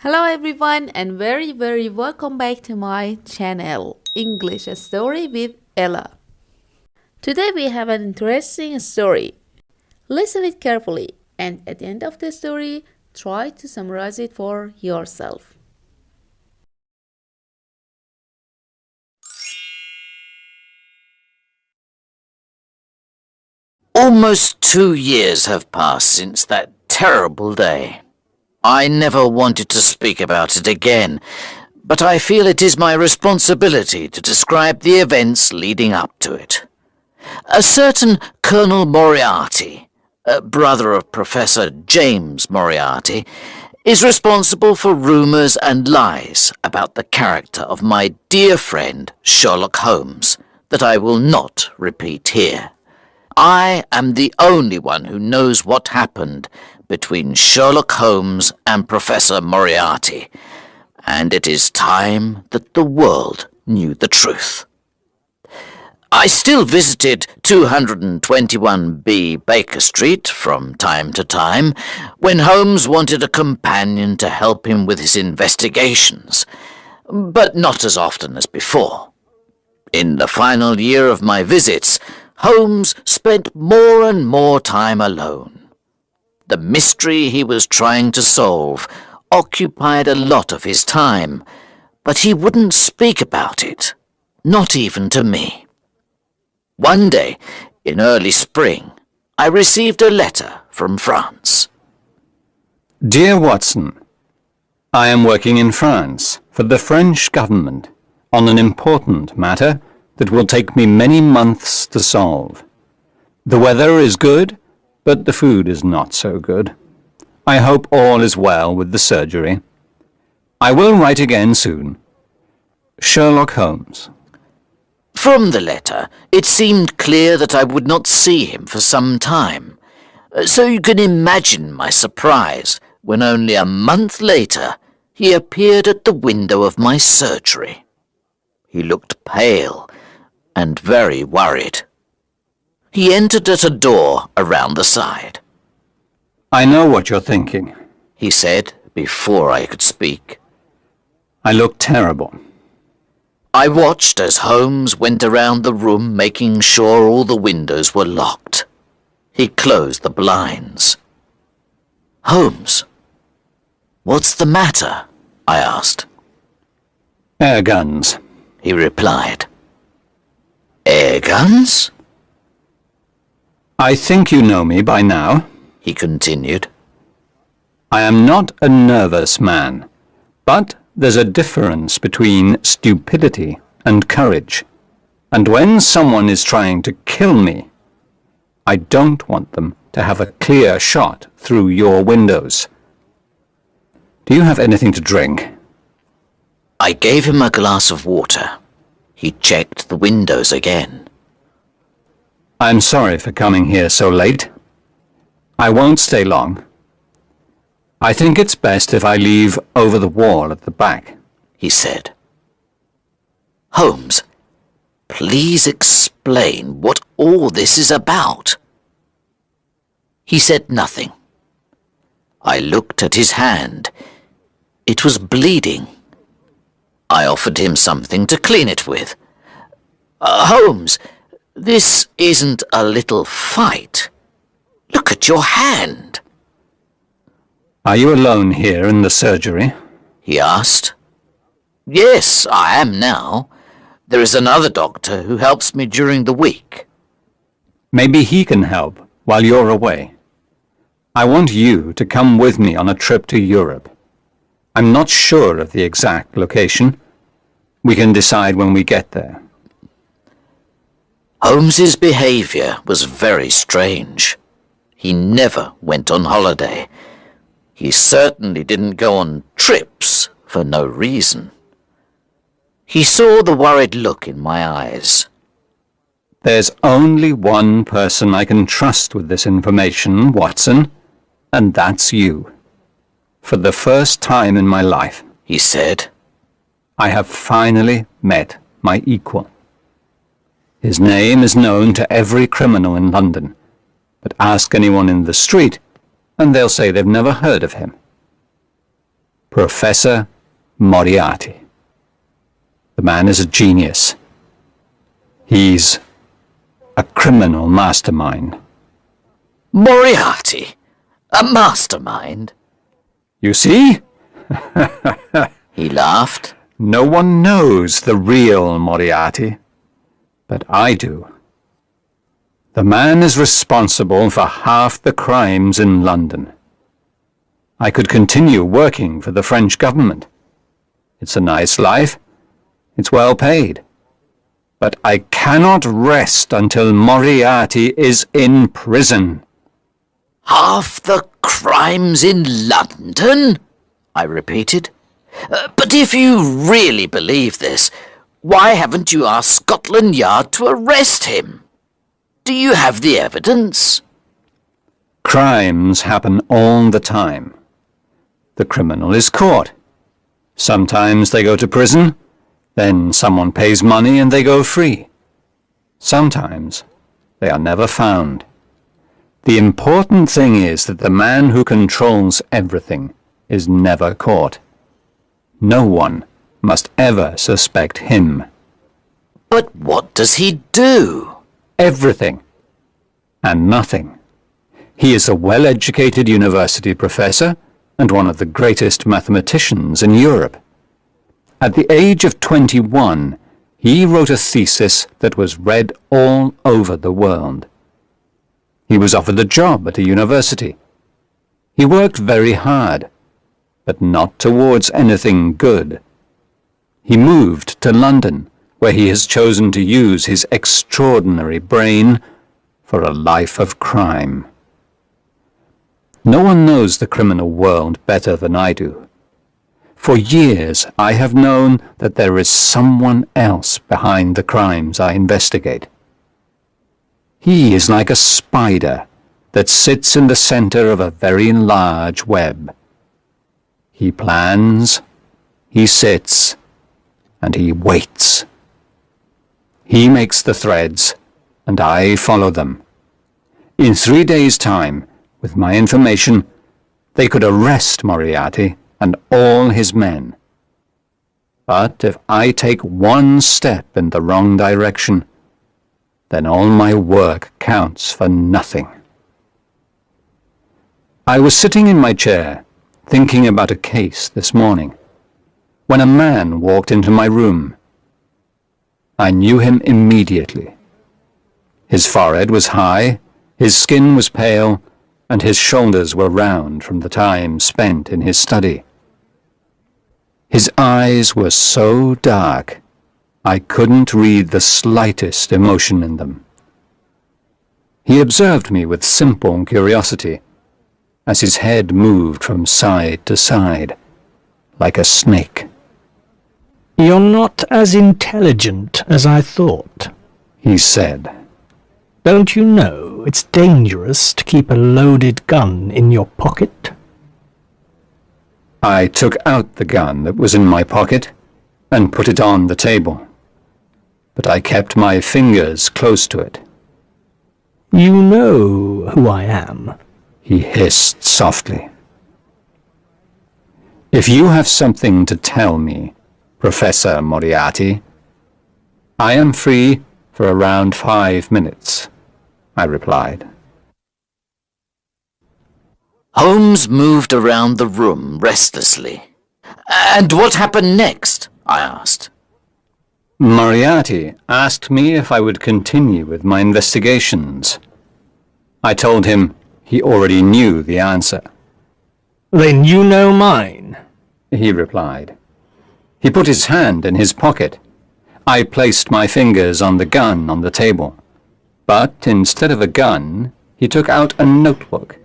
Hello everyone and very welcome back to my channel English Story with Ella. Today we have an interesting story. Listen it carefully and at the end of the story try to summarize it for yourself. Almost 2 years have passed since that terrible day. I never wanted to speak about it again, but I feel it is my responsibility to describe the events leading up to it. A certain Colonel Moriarty, a brother of Professor James Moriarty, is responsible for rumours and lies about the character of my dear friend Sherlock Holmes that I will not repeat here. I am the only one who knows what happened between Sherlock Holmes and Professor Moriarty, and it is time that the world knew the truth. I still visited 221B Baker Street from time to time when Holmes wanted a companion to help him with his investigations, but not as often as before. In the final year of my visits, Holmes spent more and more time alone. The mystery he was trying to solve occupied a lot of his time, but he wouldn't speak about it, not even to me. One day, in early spring, I received a letter from France. Dear Watson, I am working in France for the French government on an important matter that will take me many months to solve. The weather is good, but the food is not so good. I hope all is well with the surgery. I will write again soon. Sherlock Holmes. From the letter, it seemed clear that I would not see him for some time, so you can imagine my surprise when only a month later he appeared at the window of my surgery. He looked pale and very worried. He entered at a door around the side. I know what you're thinking. He said before I could speak. I look terrible. I watched as Holmes went around the room making sure all the windows were locked. He closed the blinds. Holmes, what's the matter? I asked. Air guns. He replied. Air guns? I think you know me by now. He continued. I am not a nervous man, but there's a difference between stupidity and courage. And when someone is trying to kill me, I don't want them to have a clear shot through your windows. Do you have anything to drink? I gave him a glass of water. He checked the windows again. I'm sorry for coming here so late. I won't stay long. I think it's best if I leave over the wall at the back, he said. Holmes, please explain what all this is about. He said nothing. I looked at his hand. It was bleeding. I offered him something to clean it with. Holmes, this isn't a little fight. Look at your hand. Are you alone here in the surgery? He asked. Yes, I am now. There is another doctor who helps me during the week. Maybe he can help while you're away. I want you to come with me on a trip to Europe. I'm not sure of the exact location. We can decide when we get there. Holmes's behaviour was very strange. He never went on holiday. He certainly didn't go on trips for no reason. He saw the worried look in my eyes. There's only one person I can trust with this information, Watson, and that's you. For the first time in my life, he said, I have finally met my equal. His name is known to every criminal in London, but ask anyone in the street, and they'll say they've never heard of him. Professor Moriarty. The man is a genius. He's a criminal mastermind. Moriarty? A mastermind? You see? He laughed. No one knows the real Moriarty, but I do. The man is responsible for half the crimes in London. I could continue working for the French government. It's a nice life. It's well paid. But I cannot rest until Moriarty is in prison. Half the crimes in London? I repeated. But if you really believe this, why haven't you asked Scotland Yard to arrest him? Do you have the evidence? Crimes happen all the time. The criminal is caught. Sometimes they go to prison, then someone pays money and they go free. Sometimes they are never found. The important thing is that the man who controls everything is never caught. No one must ever suspect him. But what does he do? Everything and nothing. He is a well-educated university professor and one of the greatest mathematicians in Europe. At the age of 21, he wrote a thesis that was read all over the world. He was offered a job at a university. He worked very hard, but not towards anything good. He moved to London, where he has chosen to use his extraordinary brain for a life of crime. No one knows the criminal world better than I do. For years I have known that there is someone else behind the crimes I investigate. He is like a spider that sits in the center of a very large web. He plans, he sits, and he waits. He makes the threads, and I follow them. In 3 days' time, with my information, they could arrest Moriarty and all his men. But if I take one step in the wrong direction, then all my work counts for nothing. I was sitting in my chair, thinking about a case this morning, when a man walked into my room. I knew him immediately. His forehead was high, his skin was pale, and his shoulders were round from the time spent in his study. His eyes were so dark, I couldn't read the slightest emotion in them. He observed me with simple curiosity, as his head moved from side to side, like a snake. "You're not as intelligent as I thought," He said. "Don't you know it's dangerous to keep a loaded gun in your pocket?" I took out the gun that was in my pocket and put it on the table, but I kept my fingers close to it. "You know who I am." He hissed softly. "If you have something to tell me, Professor Moriarty, I am free for around 5 minutes," I replied. Holmes moved around the room restlessly. "And what happened next?" I asked. Moriarty asked me if I would continue with my investigations. I told him he already knew the answer. "Then you know mine." He replied. He put his hand in his pocket. I placed my fingers on the gun on the table. But instead of a gun, he took out a notebook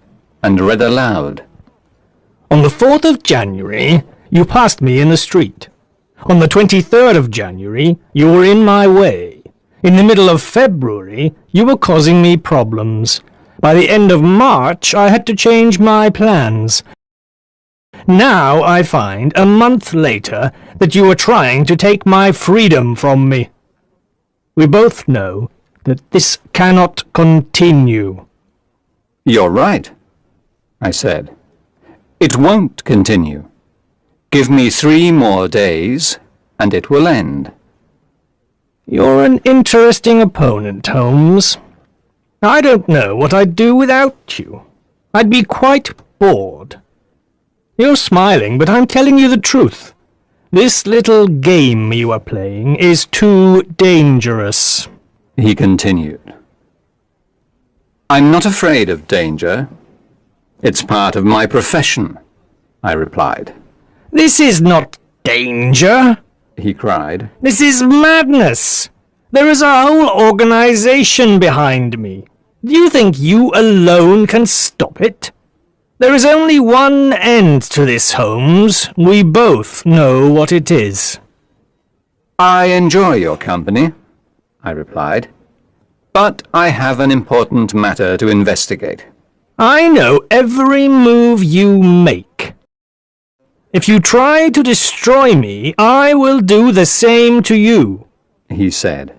and read aloud. "On the 4th of January, you passed me in the street. On the 23rd of January, you were in my way. In the middle of February, you were causing me problems. By the end of March, I had to change my plans. Now I find, a month later, that you are trying to take my freedom from me. We both know that this cannot continue." "You're right," I said. "It won't continue. Give me 3 more days, and it will end. You're an interesting opponent, Holmes. I don't know what I'd do without you. I'd be quite bored. You're smiling, but I'm telling you the truth. This little game you are playing is too dangerous. He continued. I'm not afraid of danger. It's part of my profession, I replied. This is not danger, He cried. This is madness. There is a whole organization behind me. Do you think you alone can stop it? There is only one end to this, Holmes. We both know what it is. I enjoy your company, I replied, but I have an important matter to investigate. I know every move you make. If you try to destroy me, I will do the same to you, He said.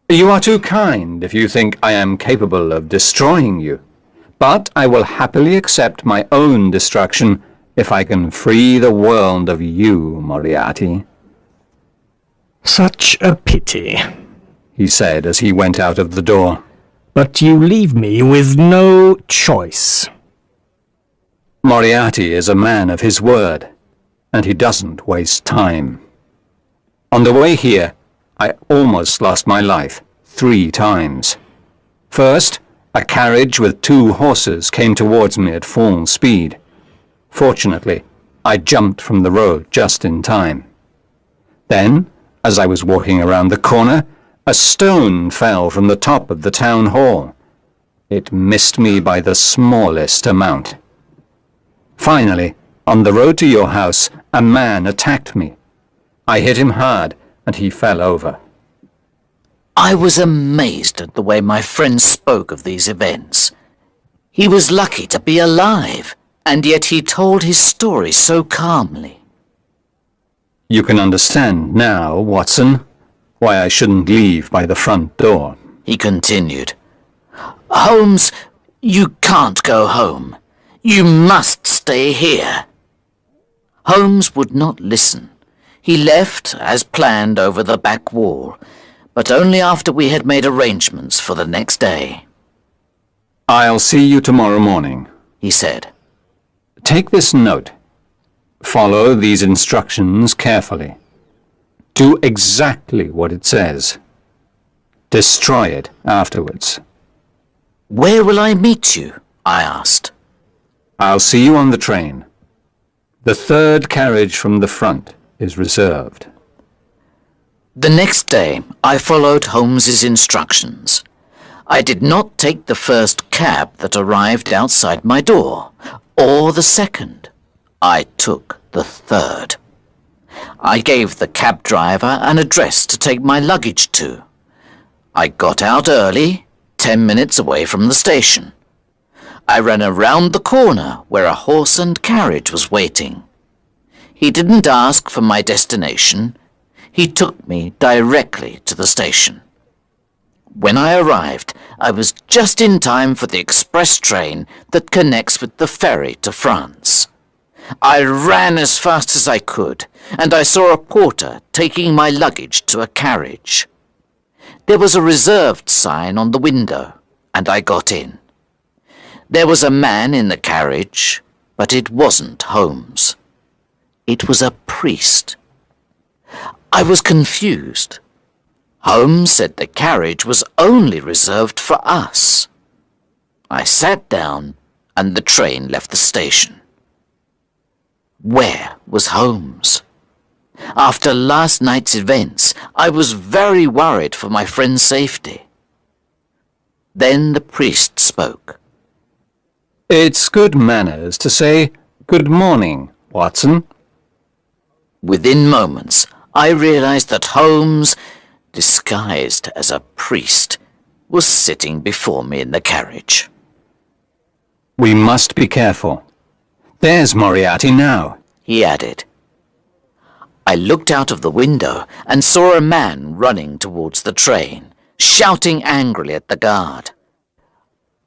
You are too kind if you think I am capable of destroying you, but I will happily accept my own destruction if I can free the world of you, Moriarty. Such a pity. He said as he went out of the door. But you leave me with no choice. Moriarty is a man of his word, and he doesn't waste time. On the way here, I almost lost my life 3 times. First, a carriage with 2 horses came towards me at full speed. Fortunately, I jumped from the road just in time. Then, as I was walking around the corner, a stone fell from the top of the town hall. It missed me by the smallest amount. Finally, on the road to your house, a man attacked me. I hit him hard, and he fell over. I was amazed at the way my friend spoke of these events. He was lucky to be alive, and yet he told his story so calmly. You can understand now, Watson, why I shouldn't leave by the front door. He continued. Holmes, you can't go home. You must stay here. Holmes would not listen. He left, as planned, over the back wall, but only after we had made arrangements for the next day. I'll see you tomorrow morning, He said. Take this note. Follow these instructions carefully. Do exactly what it says. Destroy it afterwards. Where will I meet you? I asked. I'll see you on the train. The 3rd carriage from the front is reserved. The next day, I followed Holmes's instructions. I did not take the first cab that arrived outside my door, or the second. I took the 3rd. I gave the cab driver an address to take my luggage to. I got out early, 10 minutes away from the station. I ran around the corner where a horse and carriage was waiting. He didn't ask for my destination. He took me directly to the station. When I arrived, I was just in time for the express train that connects with the ferry to France. I ran as fast as I could, and I saw a porter taking my luggage to a carriage. There was a reserved sign on the window, and I got in. There was a man in the carriage, but it wasn't Holmes. It was a priest. I was confused. Holmes said the carriage was only reserved for us. I sat down, and the train left the station. Where was Holmes? After last night's events, I was very worried for my friend's safety. Then the priest spoke. It's good manners to say, "Good morning, Watson." Within moments, I realized that Holmes, disguised as a priest, was sitting before me in the carriage. We must be careful. There's Moriarty now, He added. I looked out of the window and saw a man running towards the train, shouting angrily at the guard.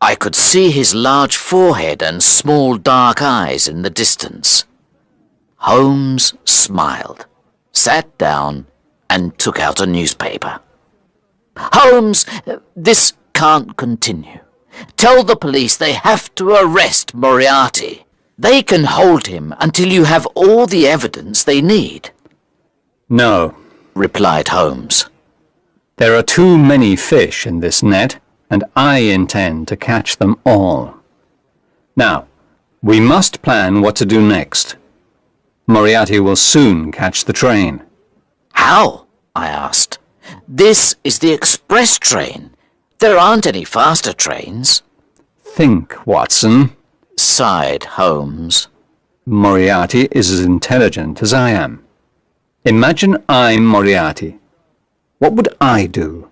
I could see his large forehead and small dark eyes in the distance. Holmes smiled, sat down, and took out a newspaper. "Holmes, this can't continue. Tell the police they have to arrest Moriarty. They can hold him until you have all the evidence they need," No, replied Holmes. there are too many fish in this net, and I intend to catch them all. Now, we must plan what to do next. Moriarty will soon catch the train. "How?" I asked. "This is the express train. There aren't any faster trains," Think, Watson. sighed Holmes. Moriarty is as intelligent as I am. Imagine I'm Moriarty. What would I do?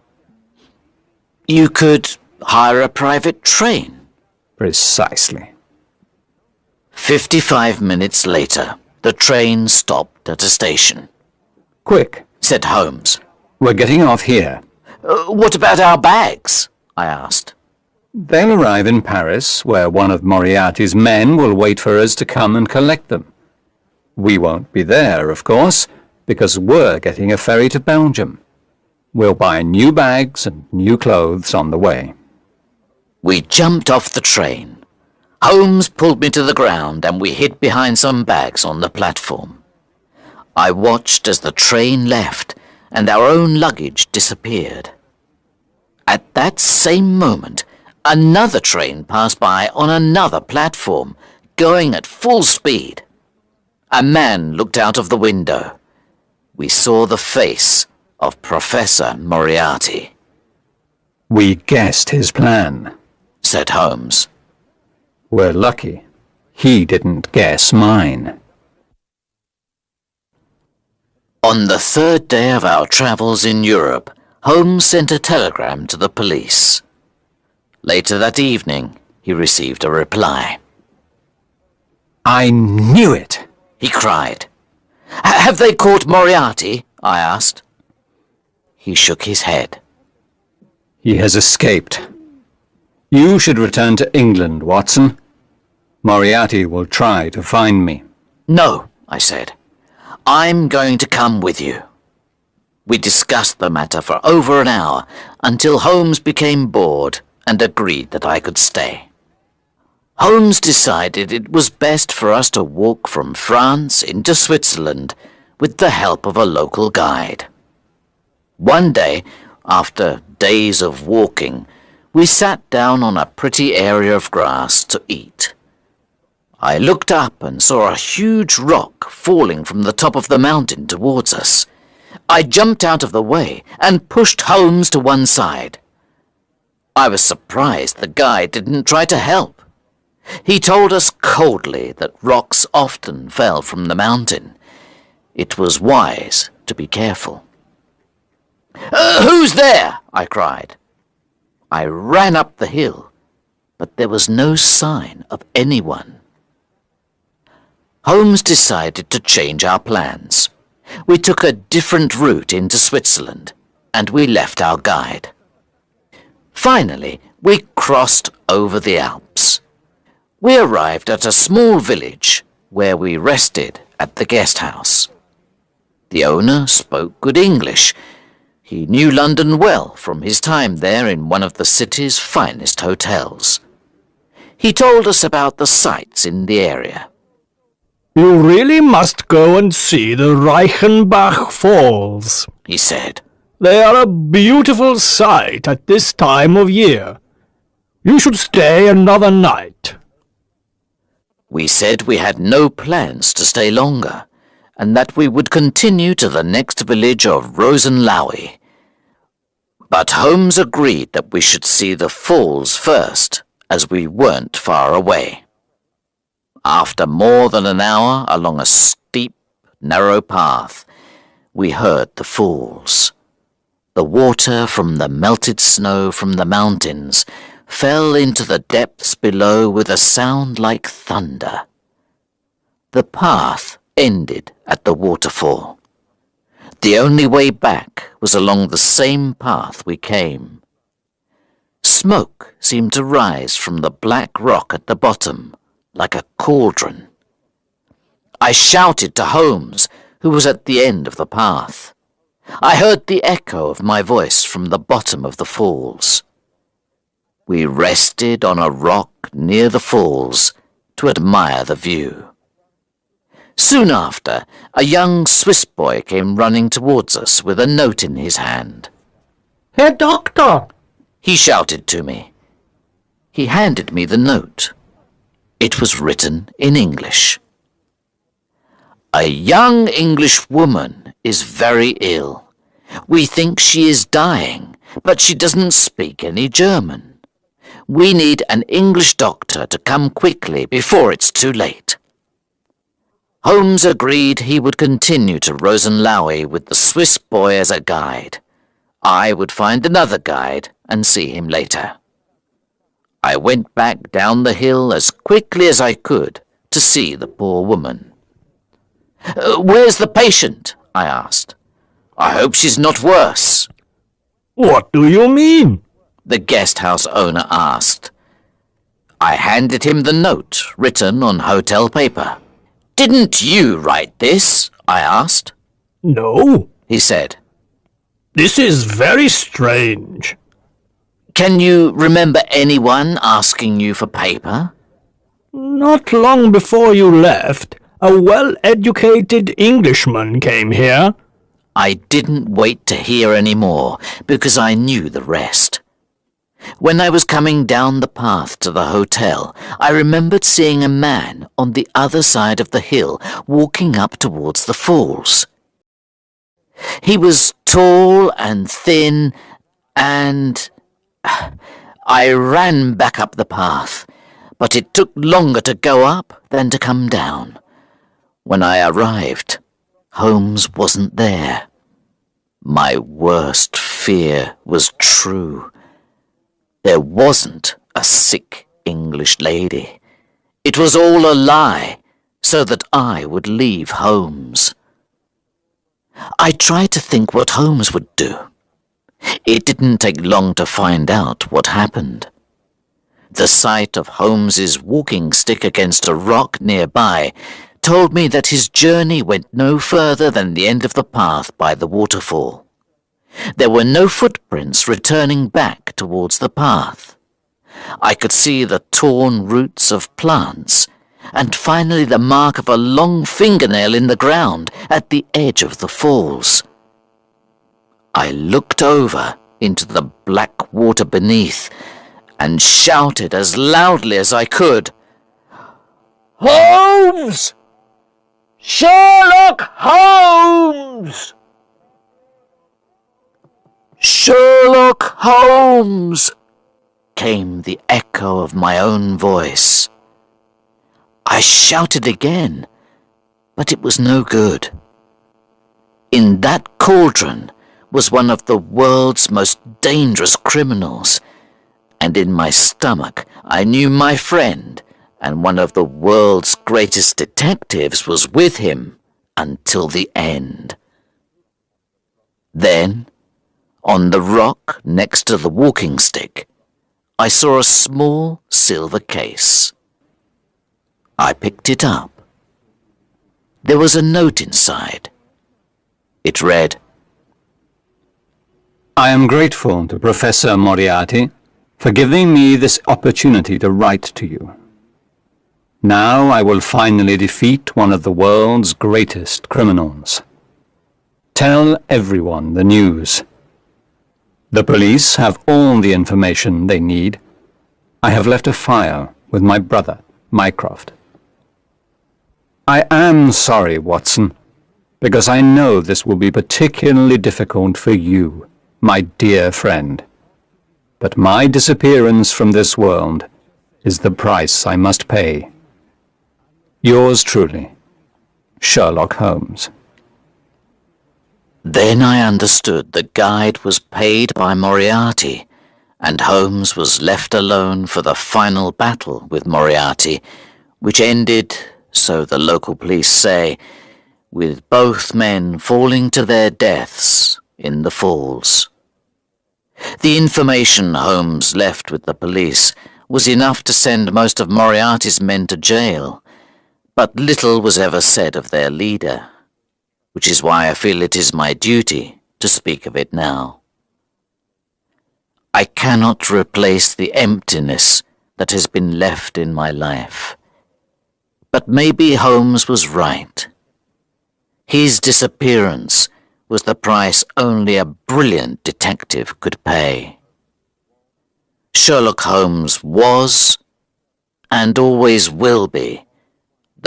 "You could hire a private train." Precisely. 55 minutes later, the train stopped at a station. Quick, Said Holmes. we're getting off here. What about our bags?" I asked. They'll arrive in Paris, where one of Moriarty's men will wait for us to come and collect them. We won't be there, of course, because we're getting a ferry to Belgium. We'll buy new bags and new clothes on the way. We jumped off the train. Holmes pulled me to the ground and we hid behind some bags on the platform. I watched as the train left and our own luggage disappeared. At that same moment, another train passed by on another platform, going at full speed. A man looked out of the window. We saw the face of Professor Moriarty, We guessed his plan. said Holmes. We're lucky. He didn't guess mine. On the third day of our travels in Europe, Holmes sent a telegram to the police. Later that evening, he received a reply. I knew it! He cried. "Have they caught Moriarty?" I asked. He shook his head. He has escaped. You should return to England, Watson. Moriarty will try to find me. "No," I said. "I'm going to come with you." We discussed the matter for over an hour until Holmes became bored and agreed that I could stay. Holmes decided it was best for us to walk from France into Switzerland with the help of a local guide. One day, after days of walking, we sat down on a pretty area of grass to eat. I looked up and saw a huge rock falling from the top of the mountain towards us. I jumped out of the way and pushed Holmes to one side. I was surprised the guide didn't try to help. He told us coldly that rocks often fell from the mountain. It was wise to be careful. "Who's there?" I cried. I ran up the hill, but there was no sign of anyone. Holmes decided to change our plans. We took a different route into Switzerland, and we left our guide. Finally, we crossed over the Alps. We arrived at a small village where we rested at the guest house. The owner spoke good English. He knew London well from his time there in one of the city's finest hotels. He told us about the sights in the area. You really must go and see the Reichenbach Falls, He said. They are a beautiful sight at this time of year. You should stay another night. We said we had no plans to stay longer, and that we would continue to the next village of Rosenlaui. But Holmes agreed that we should see the falls first, as we weren't far away. After more than an hour along a steep, narrow path, we heard the falls. The water from the melted snow from the mountains fell into the depths below with a sound like thunder. The path ended at the waterfall. The only way back was along the same path we came. Smoke seemed to rise from the black rock at the bottom, like a cauldron. I shouted to Holmes, who was at the end of the path. I heard the echo of my voice from the bottom of the falls. We rested on a rock near the falls to admire the view. Soon after, a young Swiss boy came running towards us with a note in his hand. Herr Doctor! He shouted to me. He handed me the note. It was written in English. A young English woman is very ill. We think she is dying, but she doesn't speak any German. We need an English doctor to come quickly before it's too late. Holmes agreed he would continue to Rosenlaui with the Swiss boy as a guide. I would find another guide and see him later. I went back down the hill as quickly as I could to see the poor woman. Where's the patient? I asked. I hope she's not worse. What do you mean? The guest house owner asked. I handed him the note written on hotel paper. Didn't you write this? I asked. No, He said. this is very strange. Can you remember anyone asking you for paper? Not long before you left, a well-educated Englishman came here. I didn't wait to hear any more because I knew the rest. When I was coming down the path to the hotel, I remembered seeing a man on the other side of the hill walking up towards the falls. He was tall and thin, and I ran back up the path, but it took longer to go up than to come down. When I arrived, Holmes wasn't there. My worst fear was true. There wasn't a sick English lady. It was all a lie, so that I would leave Holmes. I tried to think what Holmes would do. It didn't take long to find out what happened. The sight of Holmes's walking stick against a rock nearby told me that his journey went no further than the end of the path by the waterfall. There were no footprints returning back towards the path. I could see the torn roots of plants, and finally the mark of a long fingernail in the ground at the edge of the falls. I looked over into the black water beneath and shouted as loudly as I could, "Holmes! Sherlock Holmes! Sherlock Holmes!" came the echo of my own voice. I shouted again, but it was no good. In that cauldron was one of the world's most dangerous criminals, and in my stomach I knew my friend and one of the world's greatest detectives was with him until the end. Then, on the rock next to the walking stick, I saw a small silver case. I picked it up. There was a note inside. It read, I am grateful to Professor Moriarty for giving me this opportunity to write to you. Now I will finally defeat one of the world's greatest criminals. Tell everyone the news. The police have all the information they need. I have left a file with my brother, Mycroft. I am sorry, Watson, because I know this will be particularly difficult for you, my dear friend. But my disappearance from this world is the price I must pay. Yours truly, Sherlock Holmes. Then I understood the guide was paid by Moriarty, and Holmes was left alone for the final battle with Moriarty, which ended, so the local police say, with both men falling to their deaths in the falls. The information Holmes left with the police was enough to send most of Moriarty's men to jail, but little was ever said of their leader, which is why I feel it is my duty to speak of it now. I cannot replace the emptiness that has been left in my life, but maybe Holmes was right. His disappearance was the price only a brilliant detective could pay. Sherlock Holmes was, and always will be,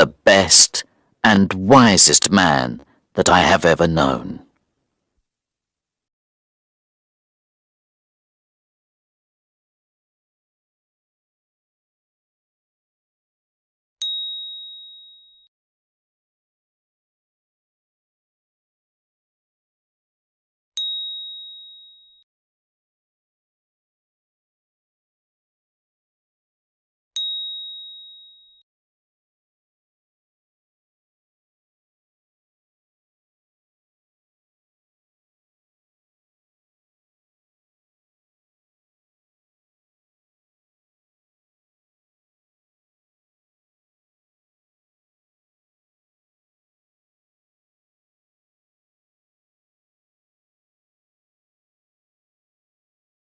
the best and wisest man that I have ever known.